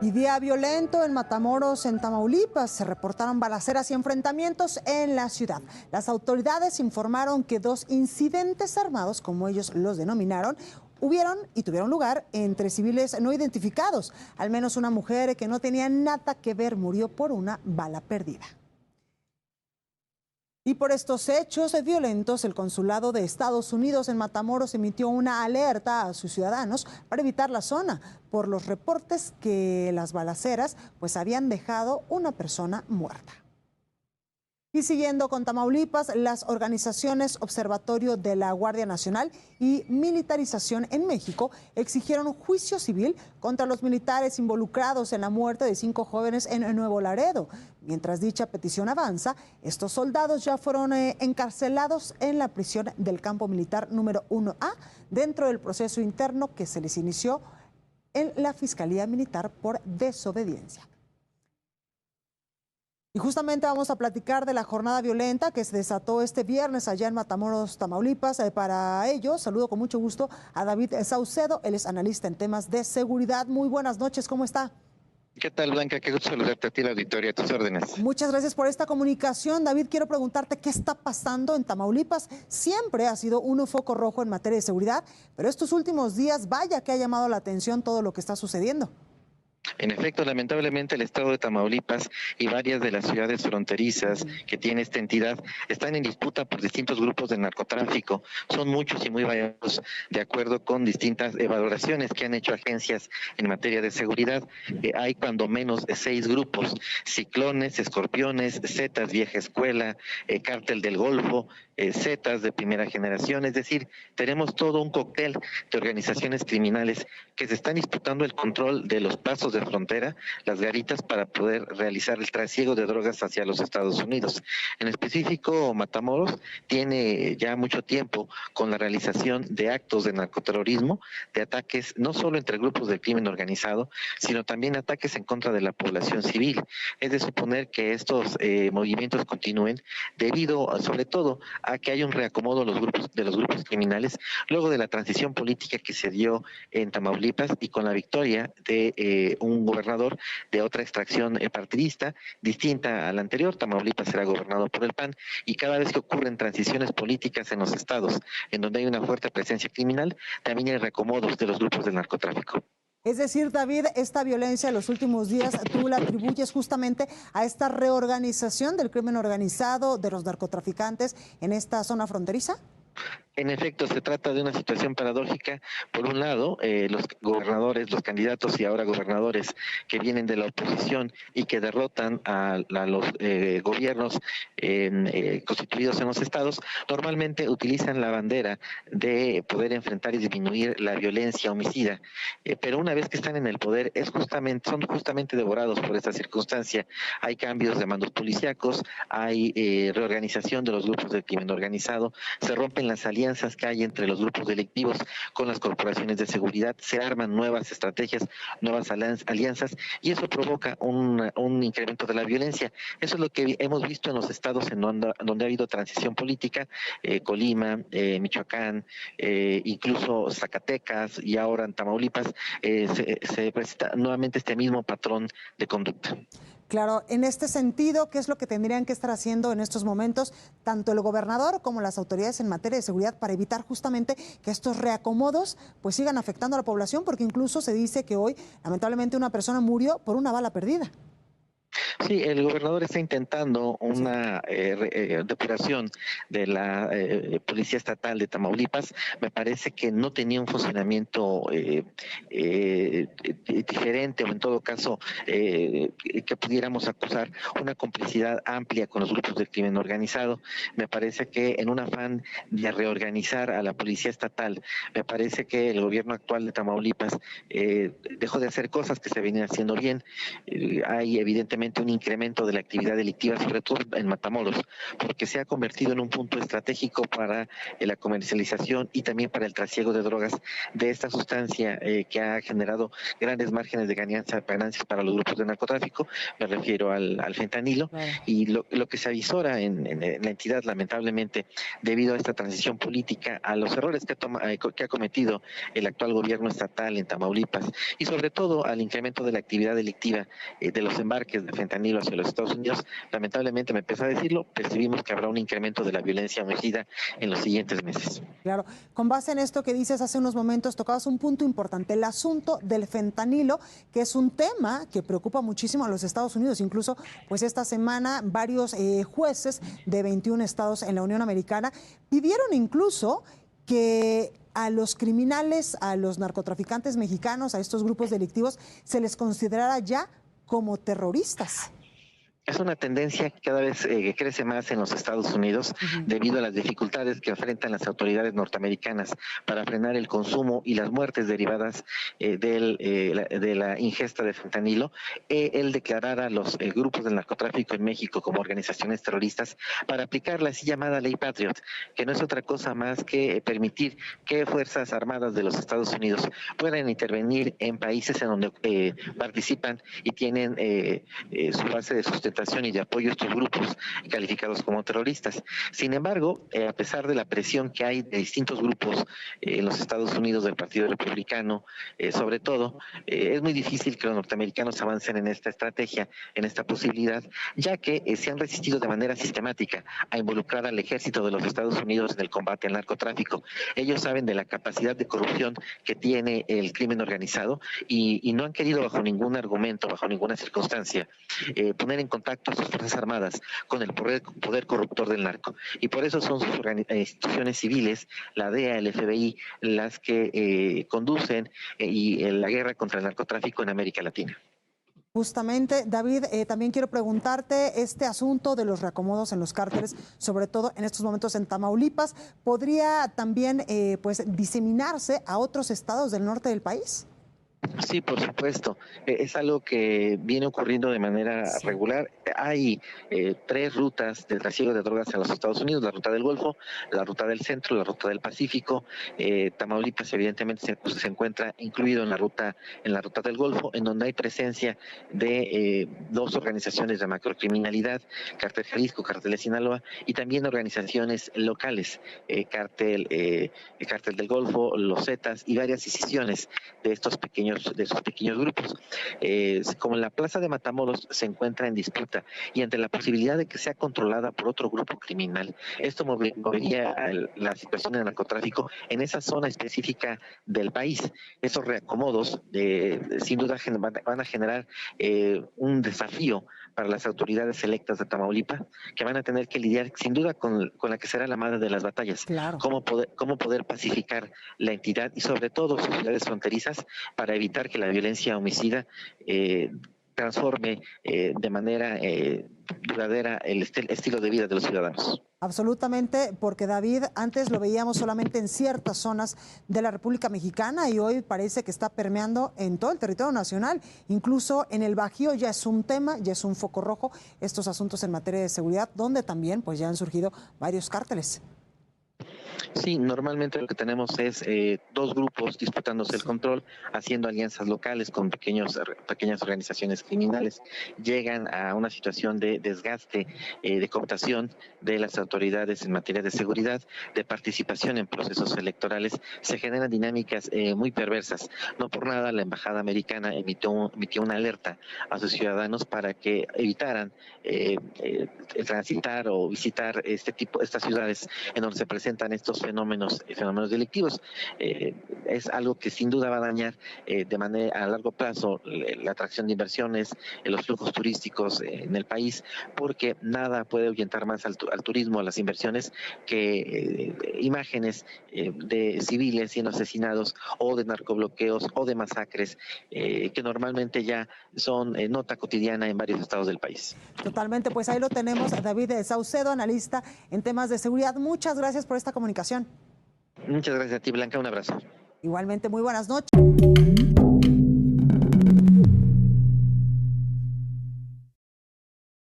Y día violento en Matamoros, en Tamaulipas. Se reportaron balaceras y enfrentamientos en la ciudad. Las autoridades informaron que 2 incidentes armados, como ellos los denominaron, hubieron y tuvieron lugar entre civiles no identificados. Al menos una mujer que no tenía nada que ver murió por una bala perdida. Y por estos hechos violentos, el Consulado de Estados Unidos en Matamoros emitió una alerta a sus ciudadanos para evitar la zona por los reportes que las balaceras habían dejado una persona muerta. Y siguiendo con Tamaulipas, las organizaciones Observatorio de la Guardia Nacional y Militarización en México exigieron juicio civil contra los militares involucrados en la muerte de 5 jóvenes en Nuevo Laredo. Mientras dicha petición avanza, estos soldados ya fueron encarcelados en la prisión del campo militar número 1A dentro del proceso interno que se les inició en la Fiscalía Militar por desobediencia. Y justamente vamos a platicar de la jornada violenta que se desató este viernes allá en Matamoros, Tamaulipas. Para ello, saludo con mucho gusto a David Saucedo, él es analista en temas de seguridad. Muy buenas noches, ¿cómo está? ¿Qué tal, Blanca? Qué gusto saludarte a ti, la auditoría, a tus órdenes. Muchas gracias por esta comunicación. David, quiero preguntarte qué está pasando en Tamaulipas. Siempre ha sido un foco rojo en materia de seguridad, pero estos últimos días, vaya que ha llamado la atención todo lo que está sucediendo. En efecto, lamentablemente el estado de Tamaulipas y varias de las ciudades fronterizas que tiene esta entidad están en disputa por distintos grupos de narcotráfico. Son muchos y muy variados, de acuerdo con distintas valoraciones que han hecho agencias en materia de seguridad. Hay cuando menos 6 grupos: Ciclones, Escorpiones, Zetas Vieja Escuela, Cártel del Golfo, Zetas de primera generación. Es decir, tenemos todo un cóctel de organizaciones criminales que se están disputando el control de los pasos de frontera, las garitas, para poder realizar el trasiego de drogas hacia los Estados Unidos. En específico, Matamoros tiene ya mucho tiempo con la realización de actos de narcoterrorismo, de ataques no solo entre grupos del crimen organizado, sino también ataques en contra de la población civil. Es de suponer que estos movimientos continúen debido, sobre todo, a que hay un reacomodo de los grupos criminales luego de la transición política que se dio en Tamaulipas y con la victoria de un gobernador de otra extracción partidista distinta a la anterior. Tamaulipas será gobernado por el PAN, y cada vez que ocurren transiciones políticas en los estados en donde hay una fuerte presencia criminal, también hay reacomodos de los grupos del narcotráfico. Es decir, David, esta violencia de los últimos días, tú la atribuyes justamente a esta reorganización del crimen organizado, de los narcotraficantes en esta zona fronteriza. En efecto, se trata de una situación paradójica. Por un lado, los gobernadores, los candidatos y ahora gobernadores que vienen de la oposición y que derrotan a los gobiernos constituidos en los estados, normalmente utilizan la bandera de poder enfrentar y disminuir la violencia homicida. Pero una vez que están en el poder, son justamente devorados por esta circunstancia. Hay cambios de mandos policíacos, hay reorganización de los grupos del crimen organizado, se rompen las alianzas que hay entre los grupos delictivos con las corporaciones de seguridad, se arman nuevas estrategias, nuevas alianzas, y eso provoca un incremento de la violencia. Eso es lo que hemos visto en los estados en donde ha habido transición política: Colima, Michoacán, incluso Zacatecas, y ahora en Tamaulipas se presenta nuevamente este mismo patrón de conducta. Claro, en este sentido, ¿qué es lo que tendrían que estar haciendo en estos momentos tanto el gobernador como las autoridades en materia de seguridad para evitar justamente que estos reacomodos sigan afectando a la población? Porque incluso se dice que hoy, lamentablemente, una persona murió por una bala perdida. Sí, el gobernador está intentando una depuración de la Policía Estatal de Tamaulipas. Me parece que no tenía un funcionamiento diferente, o en todo caso que pudiéramos acusar una complicidad amplia con los grupos del crimen organizado. Me parece que en un afán de reorganizar a la Policía Estatal, me parece que el gobierno actual de Tamaulipas dejó de hacer cosas que se venían haciendo bien. Hay evidentemente un incremento de la actividad delictiva, sobre todo en Matamoros, porque se ha convertido en un punto estratégico para la comercialización y también para el trasiego de drogas de esta sustancia que ha generado grandes márgenes de ganancias para los grupos de narcotráfico. Me refiero al fentanilo. Claro. Y lo que se avisora en la entidad, lamentablemente, debido a esta transición política, a los errores que ha cometido el actual gobierno estatal en Tamaulipas y sobre todo al incremento de la actividad delictiva de los embarques de fentanilo hacia los Estados Unidos, lamentablemente, me pesa decirlo, percibimos que habrá un incremento de la violencia homicida en los siguientes meses. Claro, con base en esto que dices hace unos momentos, tocabas un punto importante, el asunto del fentanilo, que es un tema que preocupa muchísimo a los Estados Unidos. Incluso, pues esta semana varios jueces de 21 estados en la Unión Americana pidieron incluso que a los criminales, a los narcotraficantes mexicanos, a estos grupos delictivos, se les considerara ya como terroristas. Es una tendencia que cada vez crece más en los Estados Unidos debido a las dificultades que enfrentan las autoridades norteamericanas para frenar el consumo y las muertes derivadas de la ingesta de fentanilo. El declarar a los grupos del narcotráfico en México como organizaciones terroristas para aplicar la así llamada Ley Patriot, que no es otra cosa más que permitir que Fuerzas Armadas de los Estados Unidos puedan intervenir en países en donde participan y tienen su base de sustentación y de apoyo a estos grupos calificados como terroristas. Sin embargo, a pesar de la presión que hay de distintos grupos en los Estados Unidos del Partido Republicano, sobre todo, es muy difícil que los norteamericanos avancen en esta estrategia, en esta posibilidad, ya que se han resistido de manera sistemática a involucrar al ejército de los Estados Unidos en el combate al narcotráfico. Ellos saben de la capacidad de corrupción que tiene el crimen organizado y no han querido bajo ningún argumento, bajo ninguna circunstancia, poner en contacto a sus Fuerzas Armadas con el poder corruptor del narco. Y por eso son sus instituciones civiles, la DEA, el FBI, las que conducen la guerra contra el narcotráfico en América Latina. Justamente, David, también quiero preguntarte, este asunto de los reacomodos en los cárteles, sobre todo en estos momentos en Tamaulipas, ¿podría también pues diseminarse a otros estados del norte del país? Sí, por supuesto. Es algo que viene ocurriendo de manera regular. Hay 3 rutas de trasiego de drogas en los Estados Unidos: la ruta del Golfo, la ruta del Centro, la ruta del Pacífico. Tamaulipas evidentemente se encuentra incluido en la ruta del Golfo, en donde hay presencia de 2 organizaciones de macrocriminalidad: Cártel Jalisco, Cártel de Sinaloa, y también organizaciones locales, Cártel del Golfo, los Zetas y varias decisiones de esos pequeños grupos. Como la plaza de Matamoros se encuentra en disputa y ante la posibilidad de que sea controlada por otro grupo criminal, esto movería la situación del narcotráfico en esa zona específica del país. Esos reacomodos sin duda van a generar un desafío para las autoridades electas de Tamaulipas, que van a tener que lidiar sin duda con la que será la madre de las batallas. Claro. Cómo poder pacificar la entidad y sobre todo sus ciudades fronterizas para evitar que la violencia homicida transforme de manera duradera el estilo de vida de los ciudadanos. Absolutamente, porque David, antes lo veíamos solamente en ciertas zonas de la República Mexicana y hoy parece que está permeando en todo el territorio nacional. Incluso en el Bajío ya es un tema, ya es un foco rojo estos asuntos en materia de seguridad, donde también pues ya han surgido varios cárteles. Sí, normalmente lo que tenemos es 2 grupos disputándose el control, haciendo alianzas locales con pequeñas organizaciones criminales. Llegan a una situación de desgaste, de cooptación de las autoridades en materia de seguridad, de participación en procesos electorales. Se generan dinámicas muy perversas. No por nada la Embajada Americana emitió una alerta a sus ciudadanos para que evitaran transitar o visitar estas ciudades en donde se presentan estos fenómenos delictivos. Es algo que sin duda va a dañar de manera a largo plazo la atracción de inversiones, los flujos turísticos en el país, porque nada puede ahuyentar más al turismo, a las inversiones, que imágenes de civiles siendo asesinados o de narcobloqueos o de masacres que normalmente ya son nota cotidiana en varios estados del país. Totalmente, pues ahí lo tenemos, David Saucedo, analista en temas de seguridad. Muchas gracias por esta comunicación. Muchas gracias a ti, Blanca, un abrazo. Igualmente, muy buenas noches.